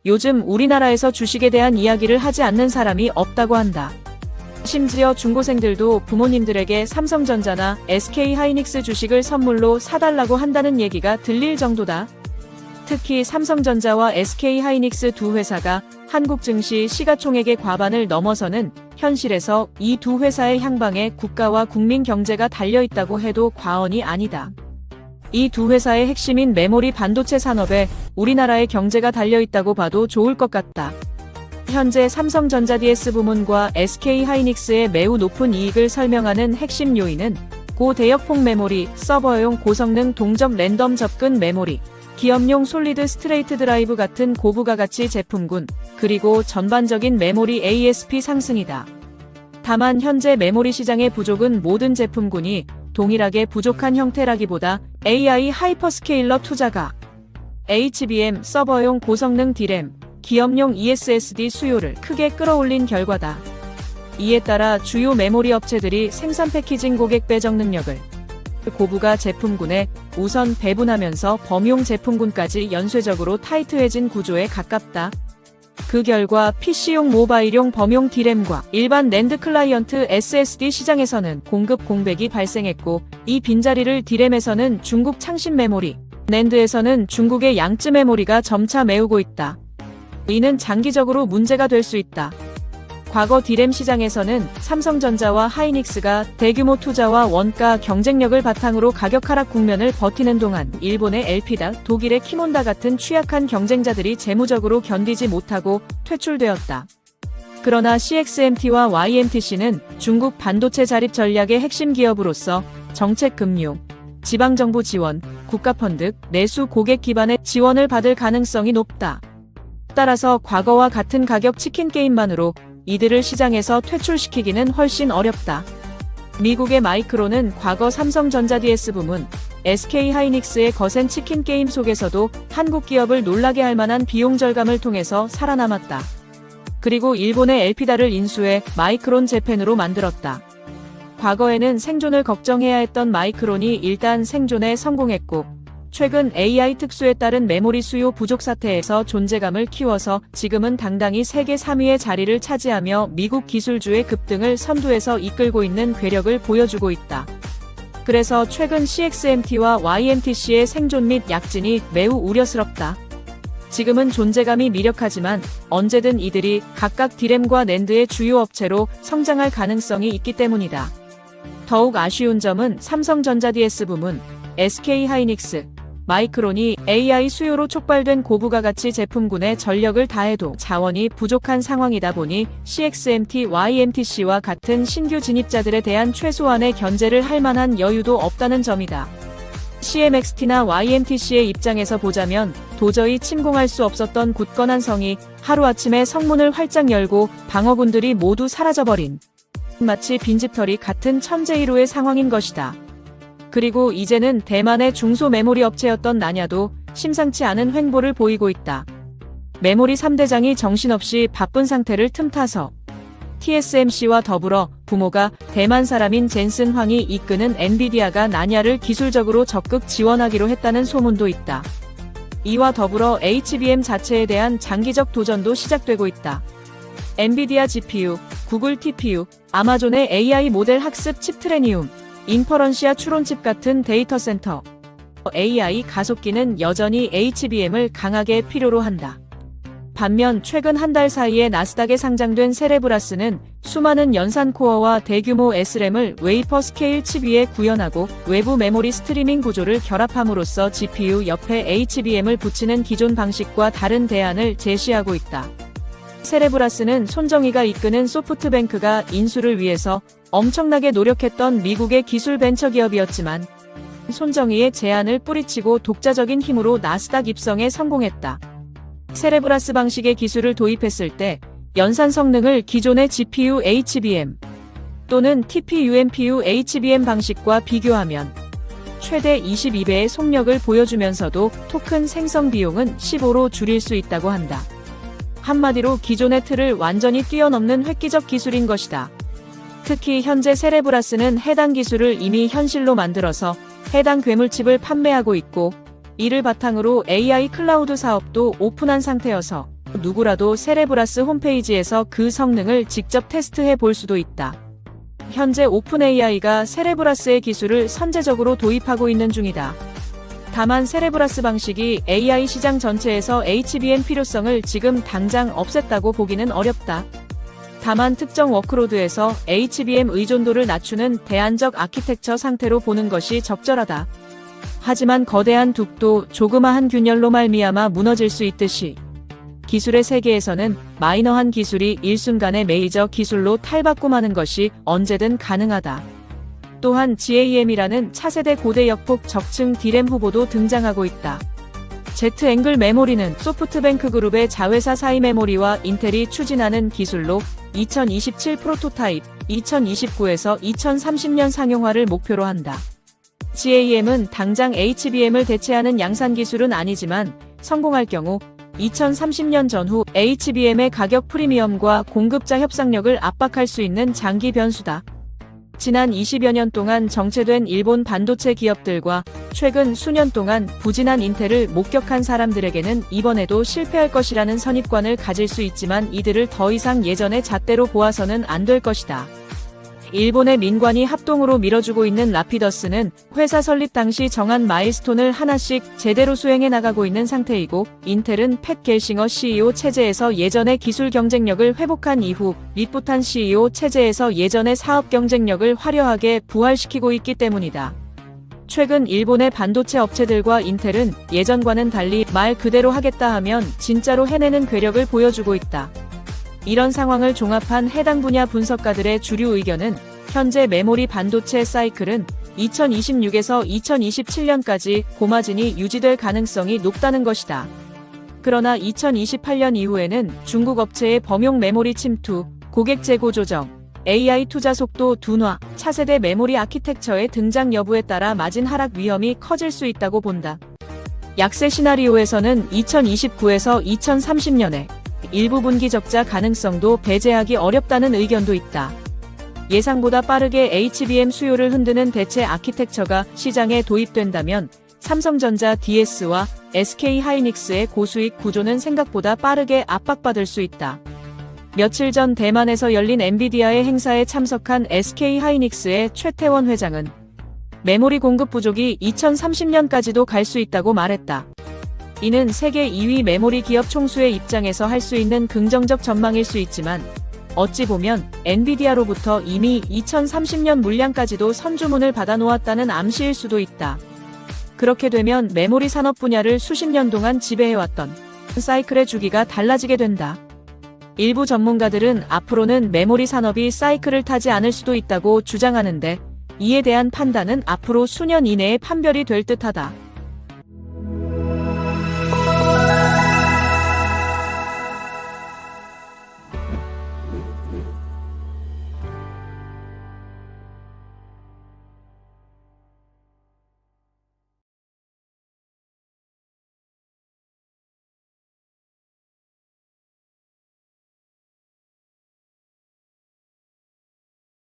요즘 우리나라에서 주식에 대한 이야기를 하지 않는 사람이 없다고 한다. 심지어 중고생들도 부모님들에게 삼성전자나 SK하이닉스 주식을 선물로 사달라고 한다는 얘기가 들릴 정도다. 특히 삼성전자와 SK하이닉스 두 회사가 한국 증시 시가총액의 과반을 넘어서는 현실에서 이 두 회사의 향방에 국가와 국민 경제가 달려있다고 해도 과언이 아니다. 이 두 회사의 핵심인 메모리 반도체 산업에 우리나라의 경제가 달려있다고 봐도 좋을 것 같다. 현재 삼성전자 DS 부문과 SK하이닉스의 매우 높은 이익을 설명하는 핵심 요인은 고대역폭 메모리, 서버용 고성능 동접 랜덤 접근 메모리, 기업용 솔리드 스트레이트 드라이브 같은 고부가가치 제품군, 그리고 전반적인 메모리 ASP 상승이다. 다만 현재 메모리 시장의 부족은 모든 제품군이 동일하게 부족한 형태라기보다 AI 하이퍼스케일러 투자가 HBM, 서버용 고성능 D램, 기업용 ESSD 수요를 크게 끌어올린 결과다. 이에 따라 주요 메모리 업체들이 생산 패키징 고객 배정 능력을 고부가 제품군에 우선 배분하면서 범용 제품군까지 연쇄적으로 타이트해진 구조에 가깝다. 그 결과 PC용 모바일용 범용 D램과 일반 낸드 클라이언트 SSD 시장에서는 공급 공백이 발생했고, 이 빈자리를 D램에서는 중국 창신 메모리, 낸드에서는 중국의 양쯔 메모리가 점차 메우고 있다. 이는 장기적으로 문제가 될 수 있다. 과거 D램 시장에서는 삼성전자와 하이닉스가 대규모 투자와 원가 경쟁력을 바탕으로 가격 하락 국면을 버티는 동안 일본의 엘피다, 독일의 키몬다 같은 취약한 경쟁자들이 재무적으로 견디지 못하고 퇴출되었다. 그러나 CXMT와 YMTC는 중국 반도체 자립 전략의 핵심 기업으로서 정책 금융, 지방정부 지원, 국가펀드, 내수 고객 기반의 지원을 받을 가능성이 높다. 따라서 과거와 같은 가격 치킨 게임만으로 이들을 시장에서 퇴출시키기는 훨씬 어렵다. 미국의 마이크론은 과거 삼성전자 DS 부문, SK하이닉스의 거센 치킨 게임 속에서도 한국 기업을 놀라게 할 만한 비용 절감을 통해서 살아남았다. 그리고 일본의 엘피다를 인수해 마이크론 재팬으로 만들었다. 과거에는 생존을 걱정해야 했던 마이크론이 일단 생존에 성공했고, 최근 AI 특수에 따른 메모리 수요 부족 사태에서 존재감을 키워서 지금은 당당히 세계 3위의 자리를 차지하며 미국 기술주의 급등을 선두에서 이끌고 있는 괴력을 보여주고 있다. 그래서 최근 CXMT와 YMTC의 생존 및 약진이 매우 우려스럽다. 지금은 존재감이 미력하지만 언제든 이들이 각각 D램과 낸드의 주요 업체로 성장할 가능성이 있기 때문이다. 더욱 아쉬운 점은 삼성전자 DS 부문, SK하이닉스, 마이크론이 AI 수요로 촉발된 고부가가치 제품군에 전력을 다해도 자원이 부족한 상황이다 보니 CXMT, YMTC와 같은 신규 진입자들에 대한 최소한의 견제를 할 만한 여유도 없다는 점이다. CMXT나 YMTC의 입장에서 보자면 도저히 침공할 수 없었던 굳건한 성이 하루아침에 성문을 활짝 열고 방어군들이 모두 사라져버린, 마치 빈집털이 같은 천재일호의 상황인 것이다. 그리고 이제는 대만의 중소 메모리 업체였던 나냐도 심상치 않은 횡보를 보이고 있다. 메모리 3대장이 정신없이 바쁜 상태를 틈타서 TSMC와 더불어 부모가 대만 사람인 젠슨 황이 이끄는 엔비디아가 나냐를 기술적으로 적극 지원하기로 했다는 소문도 있다. 이와 더불어 HBM 자체에 대한 장기적 도전도 시작되고 있다. 엔비디아 GPU, 구글 TPU, 아마존의 AI 모델 학습 칩 트레니움, 인퍼런시아 추론칩 같은 데이터 센터, AI 가속기는 여전히 HBM을 강하게 필요로 한다. 반면 최근 한 달 사이에 나스닥에 상장된 세레브라스는 수많은 연산 코어와 대규모 SRAM을 웨이퍼 스케일 칩 위에 구현하고 외부 메모리 스트리밍 구조를 결합함으로써 GPU 옆에 HBM을 붙이는 기존 방식과 다른 대안을 제시하고 있다. 세레브라스는 손정희가 이끄는 소프트뱅크가 인수를 위해서 엄청나게 노력했던 미국의 기술 벤처기업이었지만 손정희의 제안을 뿌리치고 독자적인 힘으로 나스닥 입성에 성공했다. 세레브라스 방식의 기술을 도입했을 때 연산 성능을 기존의 GPU HBM 또는 TPU-NPU HBM 방식과 비교하면 최대 22배의 속력을 보여주면서도 토큰 생성 비용은 15로 줄일 수 있다고 한다. 한마디로 기존의 틀을 완전히 뛰어넘는 획기적 기술인 것이다. 특히 현재 세레브라스는 해당 기술을 이미 현실로 만들어서 해당 괴물칩을 판매하고 있고, 이를 바탕으로 AI 클라우드 사업도 오픈한 상태여서 누구라도 세레브라스 홈페이지에서 그 성능을 직접 테스트해 볼 수도 있다. 현재 오픈AI가 세레브라스의 기술을 선제적으로 도입하고 있는 중이다. 다만 세레브라스 방식이 AI 시장 전체에서 HBM 필요성을 지금 당장 없앴다고 보기는 어렵다. 다만 특정 워크로드에서 HBM 의존도를 낮추는 대안적 아키텍처 상태로 보는 것이 적절하다. 하지만 거대한 둑도 조그마한 균열로 말미암아 무너질 수 있듯이 기술의 세계에서는 마이너한 기술이 일순간에 메이저 기술로 탈바꿈하는 것이 언제든 가능하다. 또한 GAM이라는 차세대 고대 역폭 적층 D램 후보도 등장하고 있다. Z-앵글 메모리는 소프트뱅크 그룹의 자회사 사이 메모리와 인텔이 추진하는 기술로 2027 프로토타입, 2029에서 2030년 상용화를 목표로 한다. GAM은 당장 HBM을 대체하는 양산 기술은 아니지만 성공할 경우 2030년 전후 HBM의 가격 프리미엄과 공급자 협상력을 압박할 수 있는 장기 변수다. 지난 20여 년 동안 정체된 일본 반도체 기업들과 최근 수년 동안 부진한 인텔을 목격한 사람들에게는 이번에도 실패할 것이라는 선입관을 가질 수 있지만 이들을 더 이상 예전의 잣대로 보아서는 안 될 것이다. 일본의 민관이 합동으로 밀어주고 있는 라피더스는 회사 설립 당시 정한 마일스톤을 하나씩 제대로 수행해 나가고 있는 상태이고, 인텔은 팻 겔싱어 CEO 체제에서 예전의 기술 경쟁력을 회복한 이후 릿부탄 CEO 체제에서 예전의 사업 경쟁력을 화려하게 부활시키고 있기 때문이다. 최근 일본의 반도체 업체들과 인텔은 예전과는 달리 말 그대로 하겠다 하면 진짜로 해내는 괴력을 보여주고 있다. 이런 상황을 종합한 해당 분야 분석가들의 주류 의견은 현재 메모리 반도체 사이클은 2026에서 2027년까지 고마진이 유지될 가능성이 높다는 것이다. 그러나 2028년 이후에는 중국 업체의 범용 메모리 침투, 고객 재고 조정, AI 투자 속도 둔화, 차세대 메모리 아키텍처의 등장 여부에 따라 마진 하락 위험이 커질 수 있다고 본다. 약세 시나리오에서는 2029에서 2030년에 일부 분기 적자 가능성도 배제하기 어렵다는 의견도 있다. 예상보다 빠르게 HBM 수요를 흔드는 대체 아키텍처가 시장에 도입된다면 삼성전자 DS와 SK하이닉스의 고수익 구조는 생각보다 빠르게 압박받을 수 있다. 며칠 전 대만에서 열린 엔비디아의 행사에 참석한 SK하이닉스의 최태원 회장은 메모리 공급 부족이 2030년까지도 갈 수 있다고 말했다. 이는 세계 2위 메모리 기업 총수의 입장에서 할 수 있는 긍정적 전망일 수 있지만, 어찌 보면 엔비디아로부터 이미 2030년 물량까지도 선주문을 받아놓았다는 암시일 수도 있다. 그렇게 되면 메모리 산업 분야를 수십 년 동안 지배해왔던 사이클의 주기가 달라지게 된다. 일부 전문가들은 앞으로는 메모리 산업이 사이클을 타지 않을 수도 있다고 주장하는데, 이에 대한 판단은 앞으로 수년 이내에 판별이 될 듯하다.